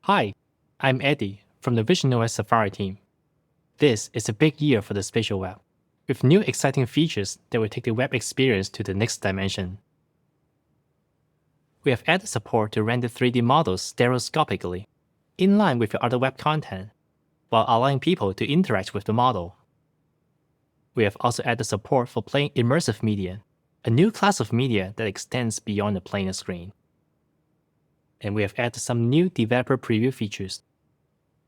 Hi, I'm Eddie from the visionOS Safari team. This is a big year for the spatial web, with new exciting features that will take the web experience to the next dimension. We have added support to render 3D models stereoscopically, in line with your other web content, while allowing people to interact with the model. We have also added support for playing immersive media, a new class of media that extends beyond the planar screen. And we have added some new developer preview features,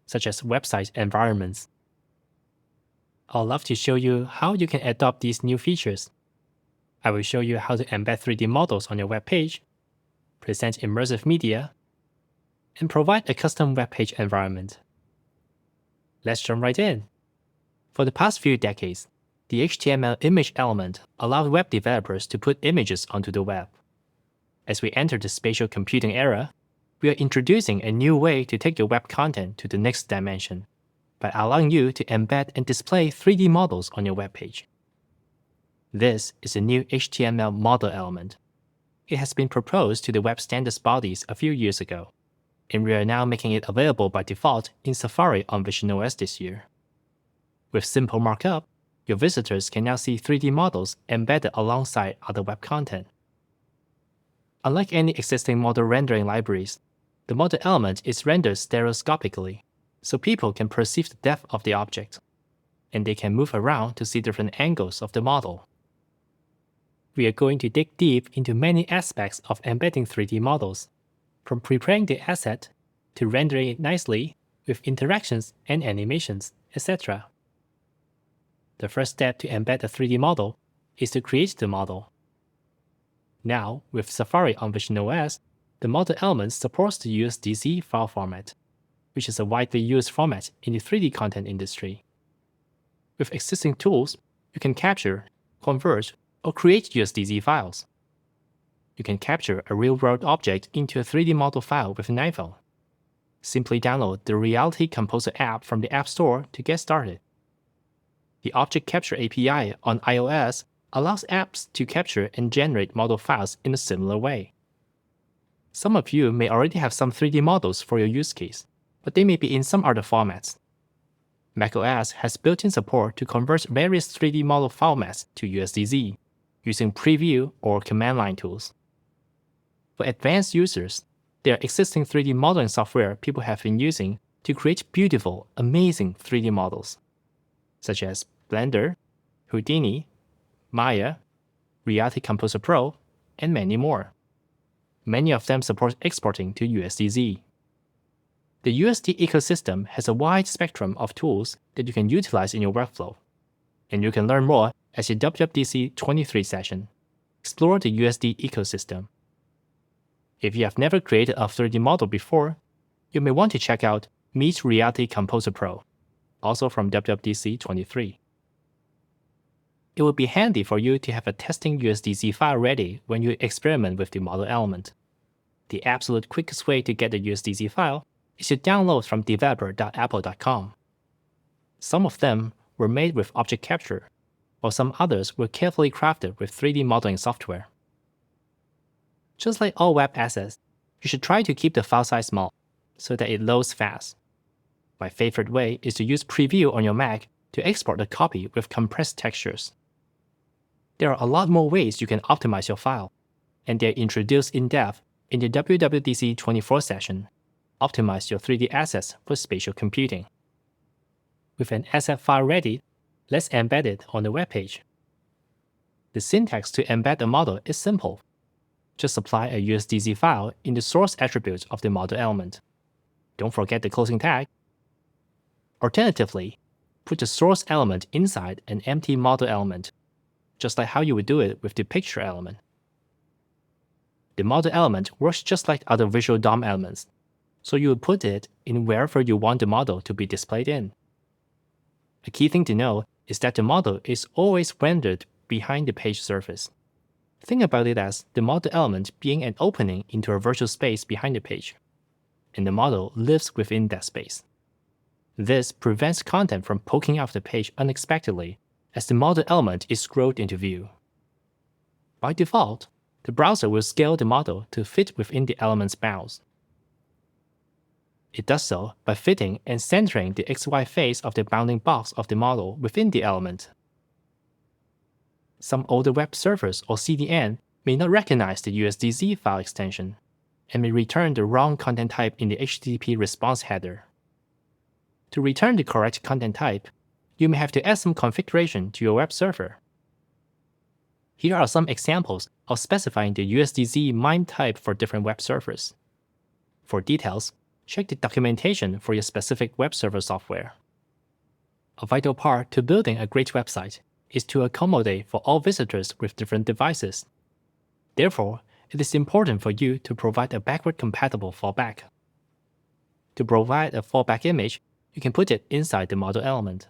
such as website environments. I'd love to show you how you can adopt these new features. I will show you how to embed 3D models on your web page, present immersive media, and provide a custom web page environment. Let's jump right in. For the past few decades, the HTML image element allowed web developers to put images onto the web. As we enter the spatial computing era, we are introducing a new way to take your web content to the next dimension by allowing you to embed and display 3D models on your web page. This is a new HTML model element. It has been proposed to the web standards bodies a few years ago, and we are now making it available by default in Safari on visionOS this year. With simple markup, your visitors can now see 3D models embedded alongside other web content. Unlike any existing model rendering libraries, the model element is rendered stereoscopically, so people can perceive the depth of the object, and they can move around to see different angles of the model. We are going to dig deep into many aspects of embedding 3D models, from preparing the asset to rendering it nicely with interactions and animations, etc. The first step to embed a 3D model is to create the model. Now, with Safari on visionOS, the model element supports the USDC file format, which is a widely used format in the 3D content industry. With existing tools, you can capture, convert, or create USDC files. You can capture a real-world object into a 3D model file with an iPhone. Simply download the Reality Composer app from the App Store to get started. The Object Capture API on iOS allows apps to capture and generate model files in a similar way. Some of you may already have some 3D models for your use case, but they may be in some other formats. macOS has built-in support to convert various 3D model formats to USDZ using preview or command line tools. For advanced users, there are existing 3D modeling software people have been using to create beautiful, amazing 3D models, such as Blender, Houdini, Maya, Reality Composer Pro, and many more. Many of them support exporting to USDZ. The USD ecosystem has a wide spectrum of tools that you can utilize in your workflow, and you can learn more at your WWDC25 session. Explore the USD ecosystem. If you have never created a 3D model before, you may want to check out Meet Reality Composer Pro, also from WWDC23. It would be handy for you to have a testing USDC file ready when you experiment with the model element. The absolute quickest way to get the USDC file is to download from developer.apple.com. Some of them were made with object capture, while some others were carefully crafted with 3D modeling software. Just like all web assets, you should try to keep the file size small so that it loads fast. My favorite way is to use Preview on your Mac to export a copy with compressed textures. There are a lot more ways you can optimize your file, and they're introduced in depth in the WWDC24 session, Optimize Your 3D Assets for Spatial Computing. With an asset file ready, let's embed it on the web page. The syntax to embed a model is simple. Just apply a USDZ file in the source attribute of the model element. Don't forget the closing tag. Alternatively, put the source element inside an empty model element, just like how you would do it with the picture element. The model element works just like other visual DOM elements, so you would put it in wherever you want the model to be displayed in. A key thing to know is that the model is always rendered behind the page surface. Think about it as the model element being an opening into a virtual space behind the page, and the model lives within that space. This prevents content from poking off the page unexpectedly as the model element is scrolled into view. By default, the browser will scale the model to fit within the element's bounds. It does so by fitting and centering the XY face of the bounding box of the model within the element. Some older web servers or CDN may not recognize the USDZ file extension and may return the wrong content type in the HTTP response header. To return the correct content type, you may have to add some configuration to your web server. Here are some examples of specifying the USDZ MIME type for different web servers. For details, check the documentation for your specific web server software. A vital part to building a great website is to accommodate for all visitors with different devices. Therefore, it is important for you to provide a backward-compatible fallback. To provide a fallback image, you can put it inside the model element.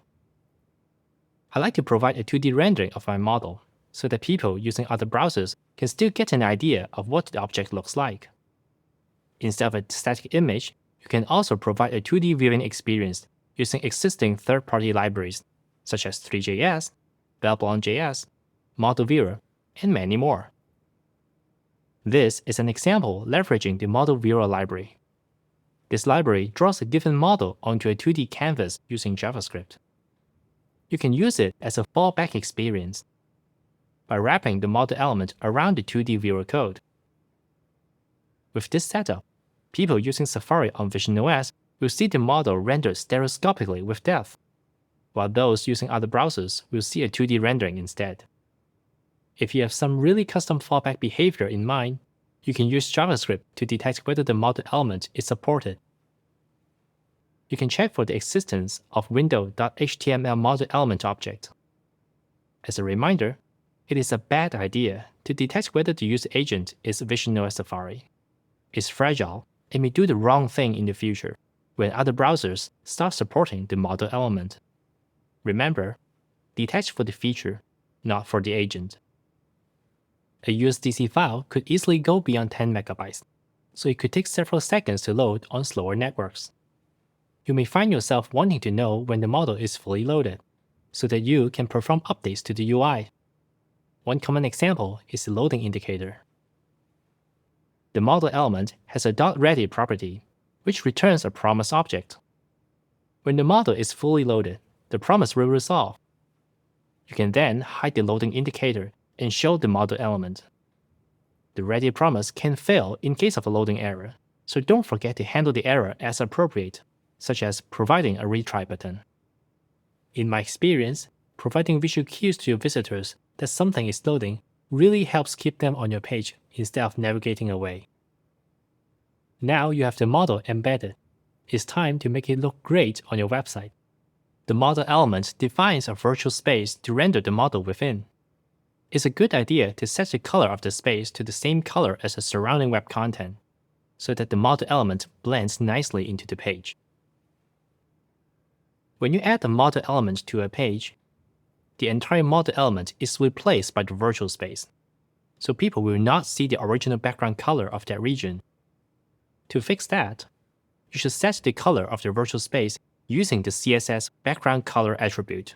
I like to provide a 2D rendering of my model so that people using other browsers can still get an idea of what the object looks like. Instead of a static image, you can also provide a 2D viewing experience using existing third-party libraries such as 3JS, Babylon.js, Model Viewer, and many more. This is an example leveraging the Model Viewer library. This library draws a given model onto a 2D canvas using JavaScript. You can use it as a fallback experience by wrapping the model element around the 2D viewer code. With this setup, people using Safari on visionOS will see the model rendered stereoscopically with depth, while those using other browsers will see a 2D rendering instead. If you have some really custom fallback behavior in mind, you can use JavaScript to detect whether the model element is supported. You can check for the existence of window.html model element object. As a reminder, it is a bad idea to detect whether the user agent is visionOS Safari. It's fragile and may do the wrong thing in the future when other browsers start supporting the model element. Remember, detect for the feature, not for the agent. A USDC file could easily go beyond 10 megabytes, so it could take several seconds to load on slower networks. You may find yourself wanting to know when the model is fully loaded, so that you can perform updates to the UI. One common example is the loading indicator. The model element has a .ready property, which returns a promise object. When the model is fully loaded, the promise will resolve. You can then hide the loading indicator and show the model element. The ready promise can fail in case of a loading error, so don't forget to handle the error as appropriate, such as providing a retry button. In my experience, providing visual cues to your visitors that something is loading really helps keep them on your page instead of navigating away. Now you have the model embedded. It's time to make it look great on your website. The model element defines a virtual space to render the model within. It's a good idea to set the color of the space to the same color as the surrounding web content, so that the model element blends nicely into the page. When you add the model element to a page, the entire model element is replaced by the virtual space, so people will not see the original background color of that region. To fix that, you should set the color of the virtual space using the CSS background color attribute.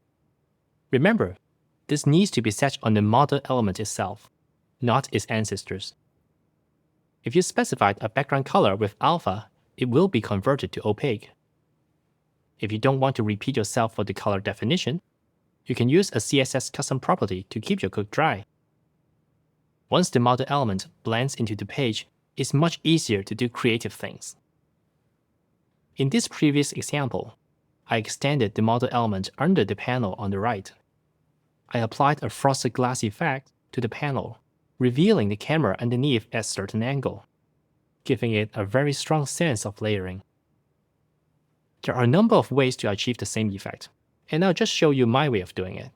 Remember, this needs to be set on the model element itself, not its ancestors. If you specified a background color with alpha, it will be converted to opaque. If you don't want to repeat yourself for the color definition, you can use a CSS custom property to keep your code dry. Once the model element blends into the page, it's much easier to do creative things. In this previous example, I extended the model element under the panel on the right. I applied a frosted glass effect to the panel, revealing the camera underneath at a certain angle, giving it a very strong sense of layering. There are a number of ways to achieve the same effect, and I'll just show you my way of doing it.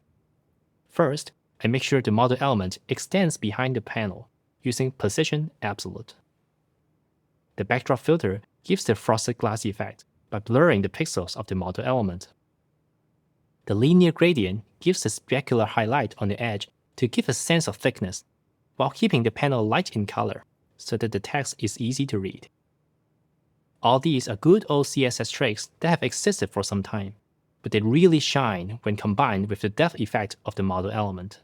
First, I make sure the model element extends behind the panel using position absolute. The backdrop filter gives the frosted glass effect by blurring the pixels of the model element. The linear gradient gives a specular highlight on the edge to give a sense of thickness, while keeping the panel light in color so that the text is easy to read. All these are good old CSS tricks that have existed for some time, but they really shine when combined with the depth effect of the model element.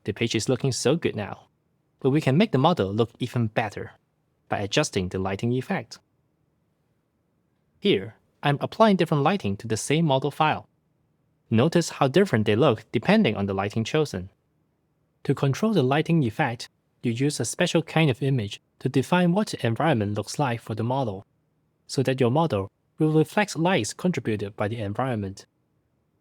The page is looking so good now, but we can make the model look even better by adjusting the lighting effect. Here, I'm applying different lighting to the same model file. Notice how different they look depending on the lighting chosen. To control the lighting effect, you use a special kind of image to define what the environment looks like for the model, so that your model will reflect lights contributed by the environment.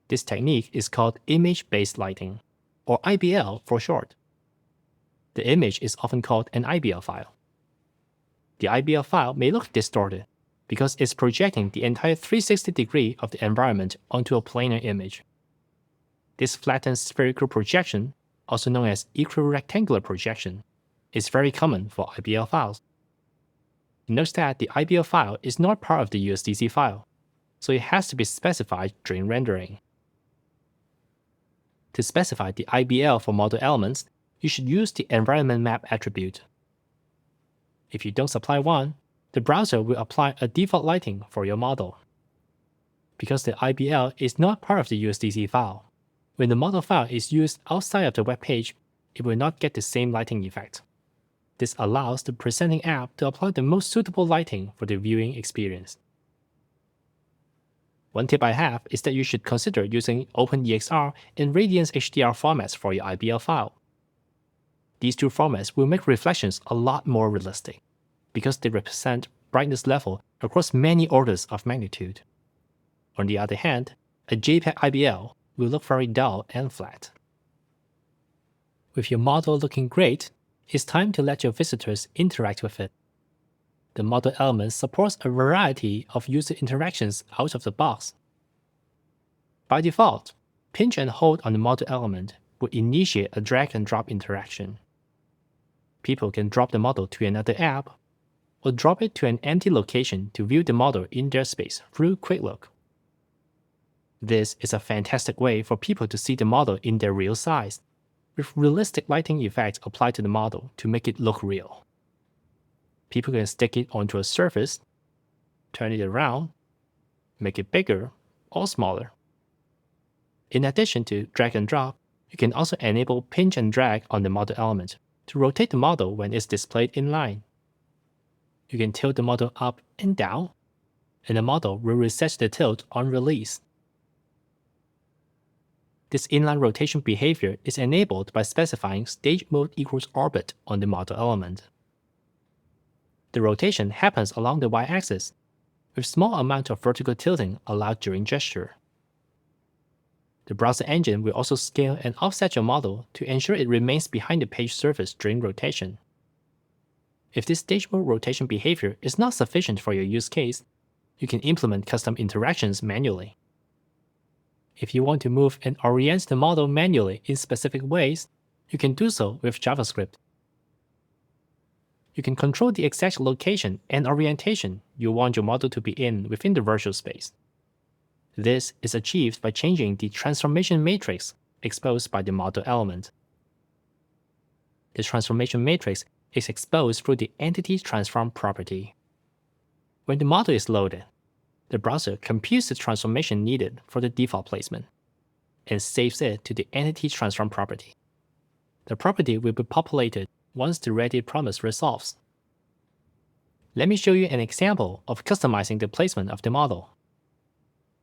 This technique is called image-based lighting, or IBL for short. The image is often called an IBL file. The IBL file may look distorted because it's projecting the entire 360 degree of the environment onto a planar image. This flattened spherical projection, also known as equirectangular projection, is very common for IBL files. Note that the IBL file is not part of the WWDC file, so it has to be specified during rendering. To specify the IBL for model elements, you should use the environment map attribute. If you don't supply one, the browser will apply a default lighting for your model. Because the IBL is not part of the WWDC file, when the model file is used outside of the web page, it will not get the same lighting effect. This allows the presenting app to apply the most suitable lighting for the viewing experience. One tip I have is that you should consider using OpenEXR and Radiance HDR formats for your IBL file. These two formats will make reflections a lot more realistic, because they represent brightness level across many orders of magnitude. On the other hand, a JPEG IBL will look very dull and flat. With your model looking great, it's time to let your visitors interact with it. The model element supports a variety of user interactions out of the box. By default, pinch and hold on the model element will initiate a drag and drop interaction. People can drop the model to another app, or drop it to an empty location to view the model in their space through Quick Look. This is a fantastic way for people to see the model in their real size, with realistic lighting effects applied to the model to make it look real. People can stick it onto a surface, turn it around, make it bigger or smaller. In addition to drag and drop, you can also enable pinch and drag on the model element to rotate the model when it's displayed inline. You can tilt the model up and down, and the model will reset the tilt on release. This inline rotation behavior is enabled by specifying stage mode equals orbit on the model element. The rotation happens along the y-axis, with small amount of vertical tilting allowed during gesture. The browser engine will also scale and offset your model to ensure it remains behind the page surface during rotation. If this stage mode rotation behavior is not sufficient for your use case, you can implement custom interactions manually. If you want to move and orient the model manually in specific ways, you can do so with JavaScript. You can control the exact location and orientation you want your model to be in within the virtual space. This is achieved by changing the transformation matrix exposed by the model element. The transformation matrix is exposed through the entity transform property. When the model is loaded, the browser computes the transformation needed for the default placement and saves it to the entity transform property. The property will be populated once the ready promise resolves. Let me show you an example of customizing the placement of the model.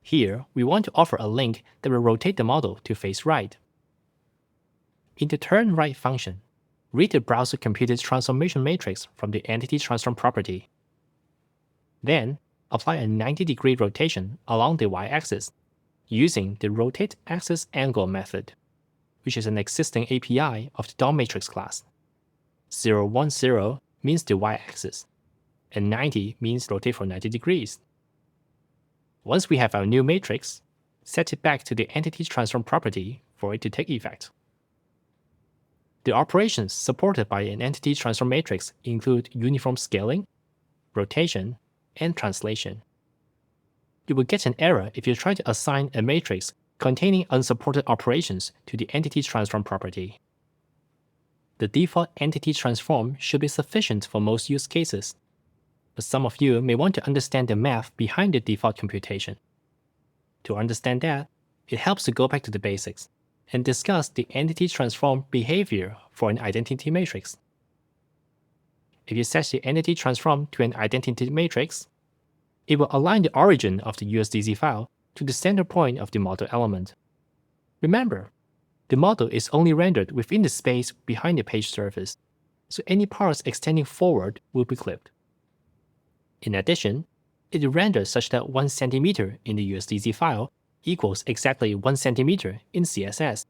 Here, we want to offer a link that will rotate the model to face right. In the turn right function, read the browser computed transformation matrix from the entity transform property. Then, apply a 90-degree rotation along the y-axis using the rotate axis angle method, which is an existing API of the DOM matrix class. 010 means the y-axis, and 90 means rotate for 90 degrees. Once we have our new matrix, set it back to the entity transform property for it to take effect. The operations supported by an entity transform matrix include uniform scaling, rotation, and translation. You will get an error if you try to assign a matrix containing unsupported operations to the entity transform property. The default entity transform should be sufficient for most use cases, but some of you may want to understand the math behind the default computation. To understand that, it helps to go back to the basics and discuss the entity transform behavior for an identity matrix. If you set the entity transform to an identity matrix, It will align the origin of the USDC file to the center point of the model element. Remember, the model is only rendered within the space behind the page surface, so any parts extending forward will be clipped. In addition, it renders such that 1 centimeter in the USDC file equals exactly 1 centimeter in CSS,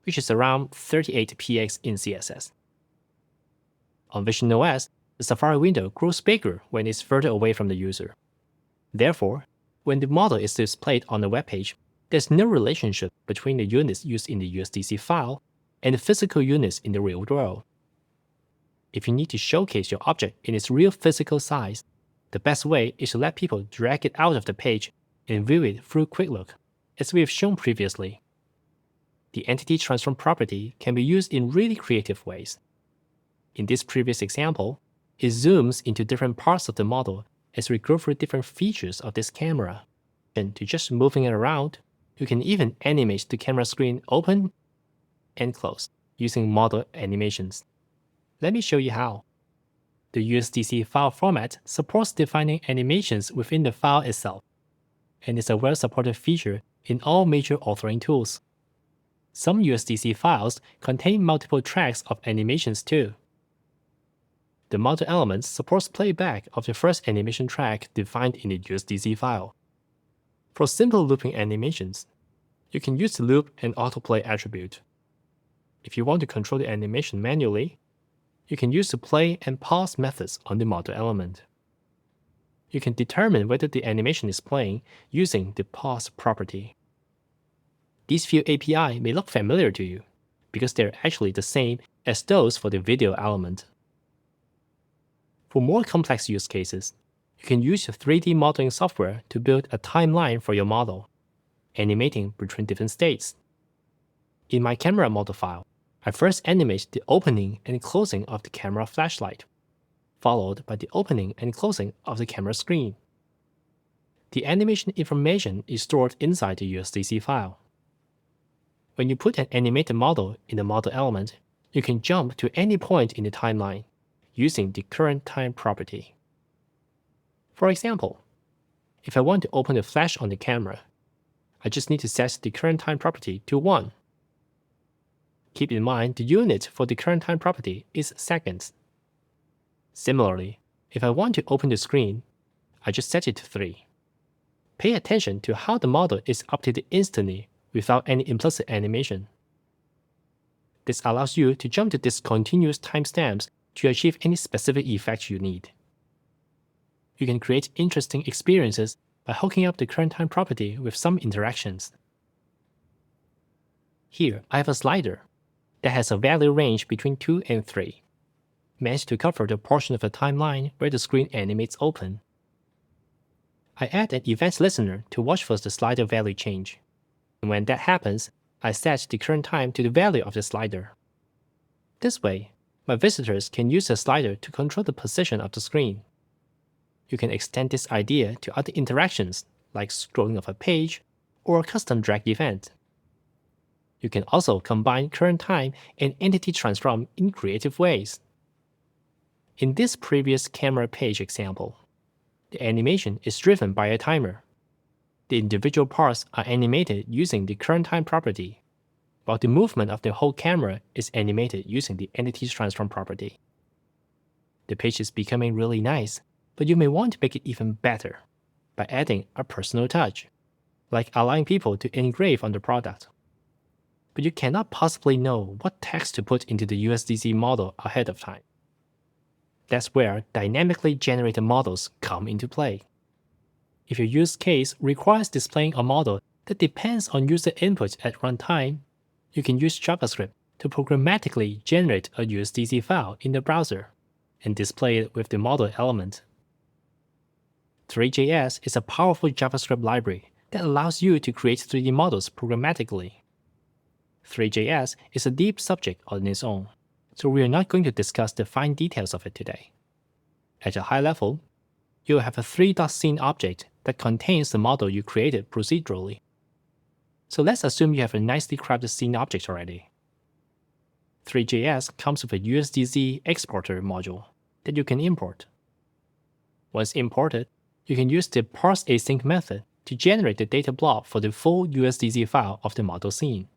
which is around 38 px in CSS. On visionOS, the Safari window grows bigger when it's further away from the user. Therefore, when the model is displayed on the web page, there's no relationship between the units used in the USDC file and the physical units in the real world. If you need to showcase your object in its real physical size, the best way is to let people drag it out of the page and view it through Quick Look, as we have shown previously. The entity transform property can be used in really creative ways. In this previous example, it zooms into different parts of the model as we go through different features of this camera. And to just moving it around, you can even animate the camera screen open and close using model animations. Let me show you how. The USDC file format supports defining animations within the file itself, and is a well-supported feature in all major authoring tools. Some USDC files contain multiple tracks of animations too. The model element supports playback of the first animation track defined in the USDC file. For simple looping animations, you can use the loop and autoplay attribute. If you want to control the animation manually, you can use the play and pause methods on the model element. You can determine whether the animation is playing using the pause property. These few API may look familiar to you, because they're actually the same as those for the video element. For more complex use cases, you can use your 3D modeling software to build a timeline for your model, animating between different states. In my camera model file, I first animate the opening and closing of the camera flashlight, followed by the opening and closing of the camera screen. The animation information is stored inside the USDC file. When you put an animated model in the model element, you can jump to any point in the timeline using the current time property. For example, if I want to open the flash on the camera, I just need to set the current time property to 1. Keep in mind the unit for the current time property is seconds. Similarly, if I want to open the screen, I just set it to 3. Pay attention to how the model is updated instantly without any implicit animation. This allows you to jump to discontinuous timestamps to achieve any specific effect you need. You can create interesting experiences by hooking up the current time property with some interactions. Here, I have a slider that has a value range between 2 and 3, meant to cover the portion of the timeline where the screen animates open. I add an event listener to watch for the slider value change. And when that happens, I set the current time to the value of the slider. This way, my visitors can use the slider to control the position of the screen. You can extend this idea to other interactions like scrolling of a page or a custom drag event. You can also combine current time and entity transform in creative ways. In this previous camera page example, the animation is driven by a timer. The individual parts are animated using the current time property, while the movement of the whole camera is animated using the entity transform property. The page is becoming really nice, but you may want to make it even better by adding a personal touch, like allowing people to engrave on the product. But you cannot possibly know what text to put into the USDC model ahead of time. That's where dynamically generated models come into play. If your use case requires displaying a model that depends on user input at runtime, you can use JavaScript to programmatically generate a USDC file in the browser and display it with the model element. Three.js is a powerful JavaScript library that allows you to create 3D models programmatically. Three.js is a deep subject on its own, so we are not going to discuss the fine details of it today. At a high level, you'll have a 3.scene object that contains the model you created procedurally. So let's assume you have a nicely crafted scene object already. Three.js comes with a USDC exporter module that you can import. Once imported, You can use the parse async method to generate the data blob for the full USDZ file of the model scene.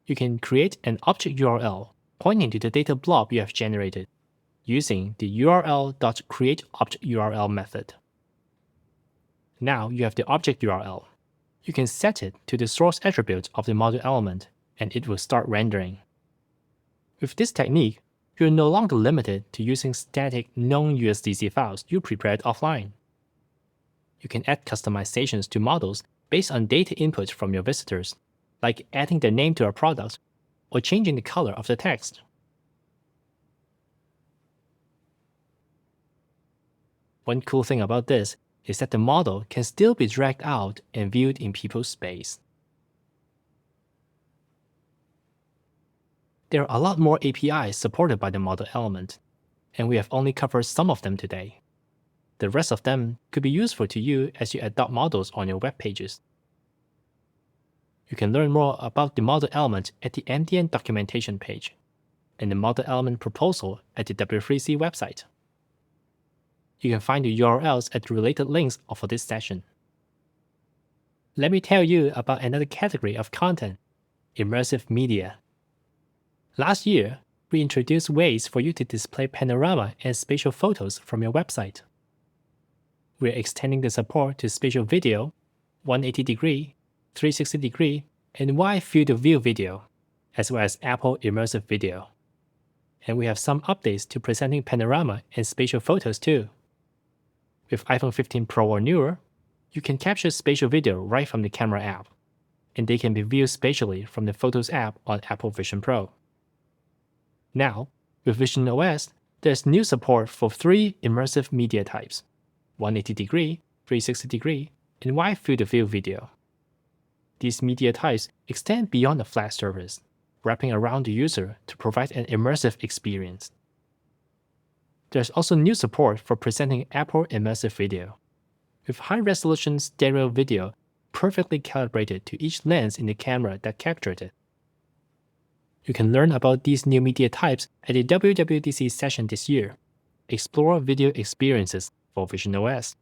You can create an object URL pointing to the data blob you have generated using the url.createObjectURL method. Now you have the object URL. You can set it to the source attribute of the model element, and it will start rendering. With this technique, you are no longer limited to using static non-USDZ files you prepared offline. You can add customizations to models based on data input from your visitors, like adding their name to a product or changing the color of the text. One cool thing about this is that the model can still be dragged out and viewed in people's space. There are a lot more APIs supported by the model element, and we have only covered some of them today. The rest of them could be useful to you as you adopt models on your web pages. You can learn more about the model element at the MDN documentation page, and the model element proposal at the W3C website. You can find the URLs at the related links for this session. Let me tell you about another category of content, immersive media. Last year, we introduced ways for you to display panorama and spatial photos from your website. We're extending the support to spatial video, 180-degree, 360-degree, and wide field of view video, as well as Apple Immersive video. And we have some updates to presenting panorama and spatial photos too. With iPhone 15 Pro or newer, you can capture spatial video right from the camera app, and they can be viewed spatially from the Photos app on Apple Vision Pro. Now, with visionOS, there's new support for 3 immersive media types, 180-degree, 360-degree, and wide field of view video. These media types extend beyond a flat surface, wrapping around the user to provide an immersive experience. There's also new support for presenting Apple Immersive video, with high-resolution stereo video perfectly calibrated to each lens in the camera that captured it. You can learn about these new media types at the WWDC session this year. Explore video experiences for visionOS.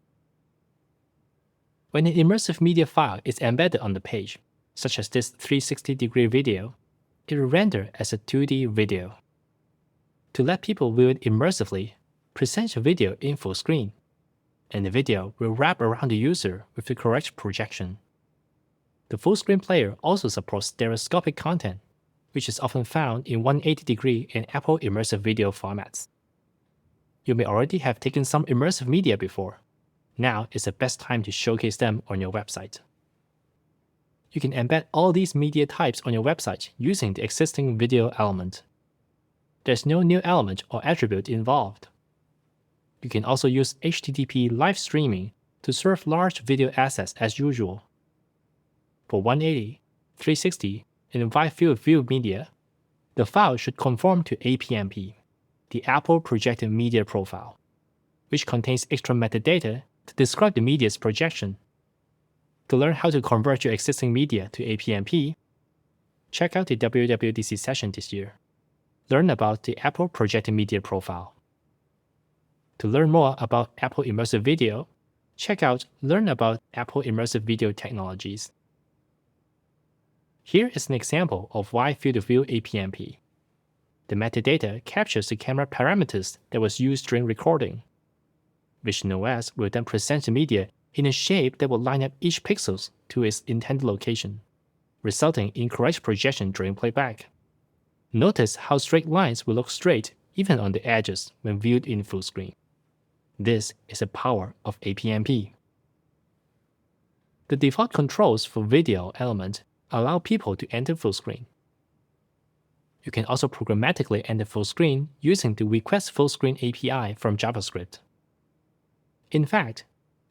When an immersive media file is embedded on the page, such as this 360-degree video, it will render as a 2D video. To let people view it immersively, present your video in full screen, and the video will wrap around the user with the correct projection. The full screen player also supports stereoscopic content, which is often found in 180-degree and Apple Immersive video formats. You may already have taken some immersive media before. Now is the best time to showcase them on your website. You can embed all these media types on your website using the existing video element. There's no new element or attribute involved. You can also use HTTP live streaming to serve large video assets as usual. For 180, 360, and wide field of view media, the file should conform to APMP, the Apple Projected Media Profile, which contains extra metadata to describe the media's projection. To learn how to convert your existing media to APMP, check out the WWDC session this year. Learn about the Apple Projected Media Profile. To learn more about Apple Immersive Video, check out Learn about Apple Immersive Video Technologies. Here is an example of wide field of view APMP. The metadata captures the camera parameters that was used during recording. visionOS will then present the media in a shape that will line up each pixel to its intended location, resulting in correct projection during playback. Notice how straight lines will look straight even on the edges when viewed in full screen. This is the power of APMP. The default controls for video element allow people to enter full screen. You can also programmatically enter full screen using the Request Full Screen API from JavaScript. In fact,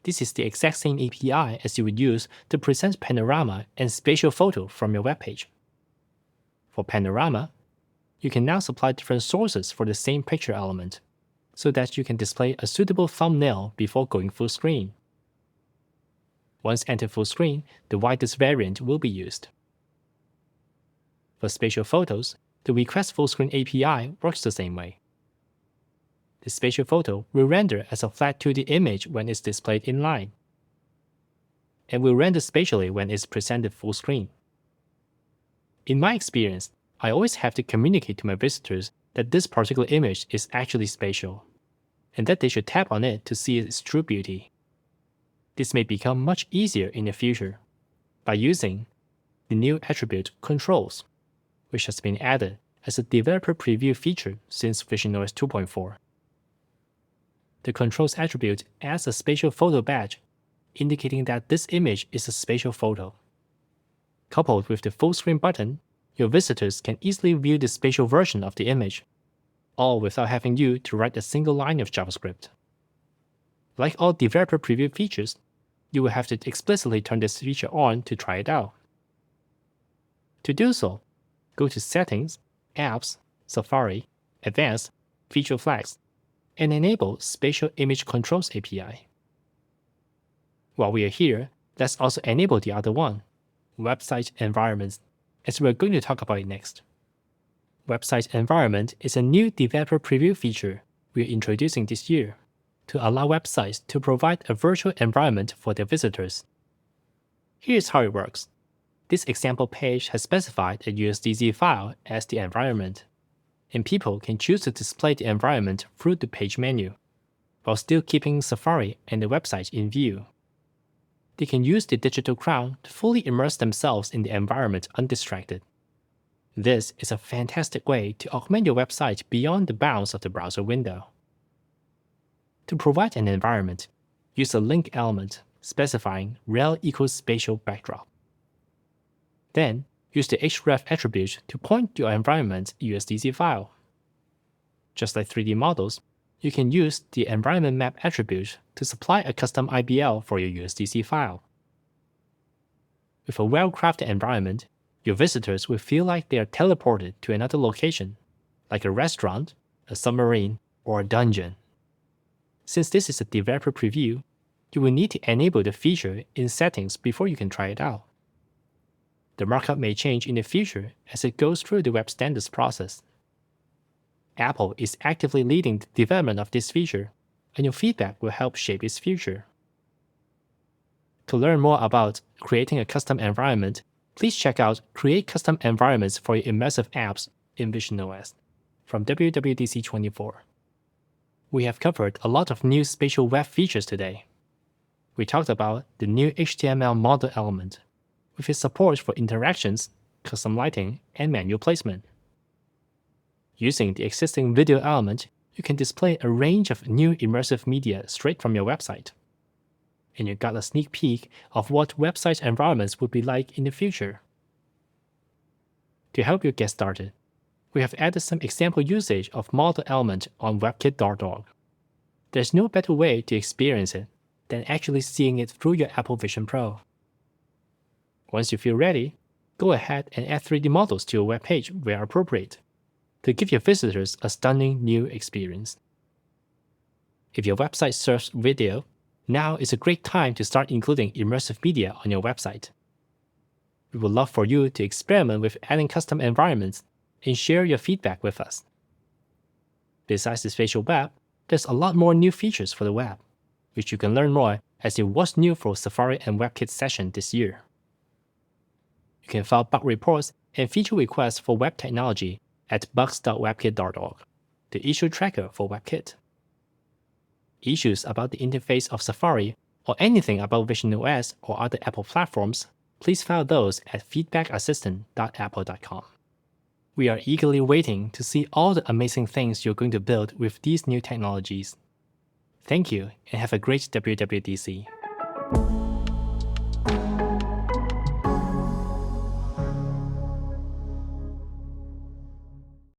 this is the exact same API as you would use to present panorama and spatial photo from your webpage. For panorama, you can now supply different sources for the same picture element, so that you can display a suitable thumbnail before going full screen. Once entered full screen, the widest variant will be used. For spatial photos, the Request Full Screen API works the same way. The spatial photo will render as a flat 2D image when it's displayed inline, and will render spatially when it's presented full screen. In my experience, I always have to communicate to my visitors that this particular image is actually spatial, and that they should tap on it to see its true beauty. This may become much easier in the future by using the new attribute controls, which has been added as a developer preview feature since visionOS 2.4. The controls attribute adds a spatial photo badge, indicating that this image is a spatial photo. Coupled with the full screen button, your visitors can easily view the spatial version of the image, all without having you to write a single line of JavaScript. Like all developer preview features, you will have to explicitly turn this feature on to try it out. To do so, go to Settings, Apps, Safari, Advanced, Feature Flags, and enable Spatial Image Controls API. While we are here, let's also enable the other one, Website Environments, as we're going to talk about it next. Website Environment is a new developer preview feature we're introducing this year to allow websites to provide a virtual environment for their visitors. Here's how it works. This example page has specified a USDC file as the environment, and people can choose to display the environment through the page menu, while still keeping Safari and the website in view. They can use the digital crown to fully immerse themselves in the environment undistracted. This is a fantastic way to augment your website beyond the bounds of the browser window. To provide an environment, use a link element specifying rel equals spatial backdrop. Then, use the href attribute to point to your environment's USDC file. Just like 3D models, you can use the environment map attribute to supply a custom IBL for your USDC file. With a well-crafted environment, your visitors will feel like they are teleported to another location, like a restaurant, a submarine, or a dungeon. Since this is a developer preview, you will need to enable the feature in settings before you can try it out. The markup may change in the future as it goes through the web standards process. Apple is actively leading the development of this feature, and your feedback will help shape its future. To learn more about creating a custom environment, please check out Create Custom Environments for Your Immersive Apps in visionOS from WWDC25. We have covered a lot of new spatial web features today. We talked about the new HTML model element, with its support for interactions, custom lighting, and manual placement. Using the existing video element, you can display a range of new immersive media straight from your website. And you got a sneak peek of what website environments would be like in the future. To help you get started, we have added some example usage of model element on WebKit.org. There's no better way to experience it than actually seeing it through your Apple Vision Pro. Once you feel ready, go ahead and add 3D models to your web page where appropriate, to give your visitors a stunning new experience. If your website serves video, now is a great time to start including immersive media on your website. We would love for you to experiment with adding custom environments and share your feedback with us. Besides the spatial web, there's a lot more new features for the web, which you can learn more as in What's New for Safari and WebKit session this year. You can file bug reports and feature requests for web technology at bugs.webkit.org, the issue tracker for WebKit. Issues about the interface of Safari or anything about visionOS or other Apple platforms, please file those at feedbackassistant.apple.com. We are eagerly waiting to see all the amazing things you're going to build with these new technologies. Thank you and have a great WWDC.